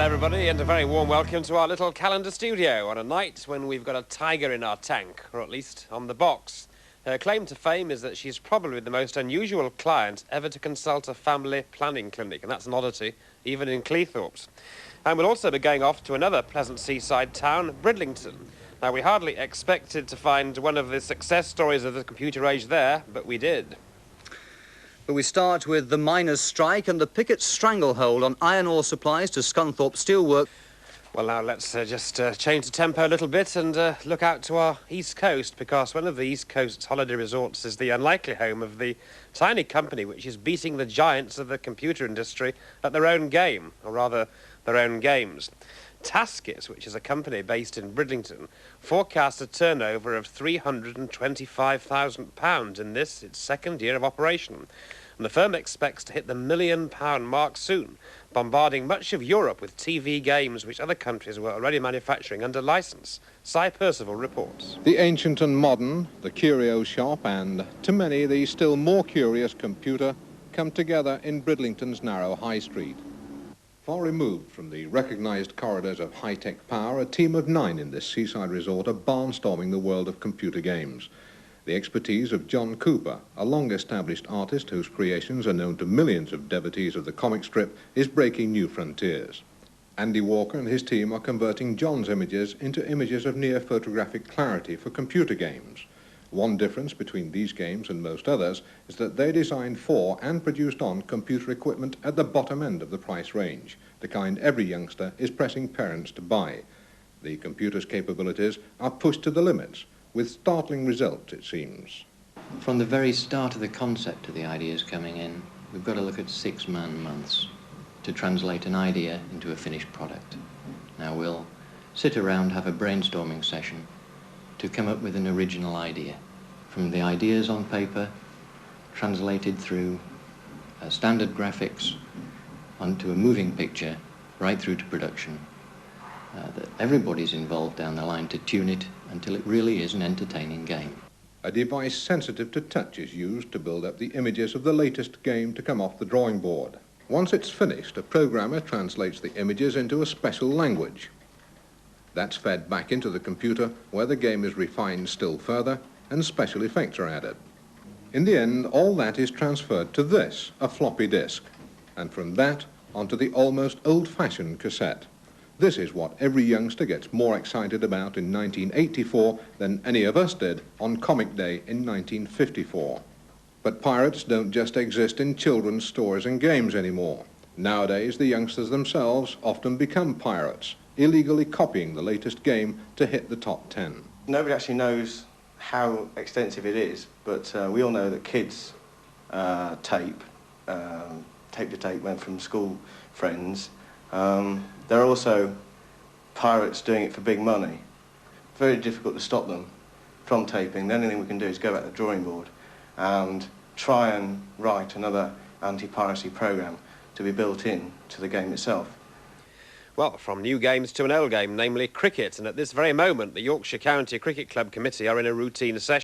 Hello everybody, and a very warm welcome to our little calendar studio on a night when we've got a tiger in our tank, or at least on the box. Her claim to fame is that she's probably the most unusual client ever to consult a family planning clinic, and that's an oddity, even in Cleethorpes. And we'll also be going off to another pleasant seaside town, Bridlington. Now, we hardly expected to find one of the success stories of the computer age there, but we did. But we start with the miners' strike and the pickets' stranglehold on iron ore supplies to Scunthorpe Steelworks. Well, now let's just change the tempo a little bit and look out to our East Coast, because one of the East Coast's holiday resorts is the unlikely home of the tiny company which is beating the giants of the computer industry at their own game, or rather, their own games. Taskset, which is a company based in Bridlington, forecasts a turnover of £325,000 in this, its second year of operation. And the firm expects to hit the £1 million mark soon, bombarding much of Europe with TV games which other countries were already manufacturing under licence. Cy Percival reports. The ancient and modern, the curio shop, and to many the still more curious computer come together in Bridlington's narrow High Street. Far removed from the recognised corridors of high-tech power, a team of 9 in this seaside resort are barnstorming the world of computer games. The expertise of John Cooper, a long-established artist whose creations are known to millions of devotees of the comic strip, is breaking new frontiers. Andy Walker and his team are converting John's images into images of near photographic clarity for computer games. One difference between these games and most others is that they're designed for and produced on computer equipment at the bottom end of the price range, the kind every youngster is pressing parents to buy. The computer's capabilities are pushed to the limits, with startling results, it seems. From the very start of the concept of the ideas coming in, we've got to look at 6 man-months to translate an idea into a finished product. Now we'll sit around, have a brainstorming session to come up with an original idea. From the ideas on paper, translated through standard graphics onto a moving picture, right through to production. That everybody's involved down the line to tune it until it really is an entertaining game. A device sensitive to touch is used to build up the images of the latest game to come off the drawing board. Once it's finished, a programmer translates the images into a special language. That's fed back into the computer, where the game is refined still further and special effects are added. In the end, all that is transferred to this, a floppy disk, and from that onto the almost old-fashioned cassette. This is what every youngster gets more excited about in 1984 than any of us did on Comic Day in 1954. But pirates don't just exist in children's stores and games anymore. Nowadays, the youngsters themselves often become pirates, illegally copying the latest game to hit the top 10. Nobody actually knows how extensive it is, but we all know that kids tape to tape went from school friends. There are also pirates doing it for big money. Very difficult to stop them from taping. The only thing we can do is go back to the drawing board and try and write another anti-piracy program to be built in to the game itself. Well, from new games to an old game, namely cricket, and at this very moment the Yorkshire County Cricket Club Committee are in a routine session.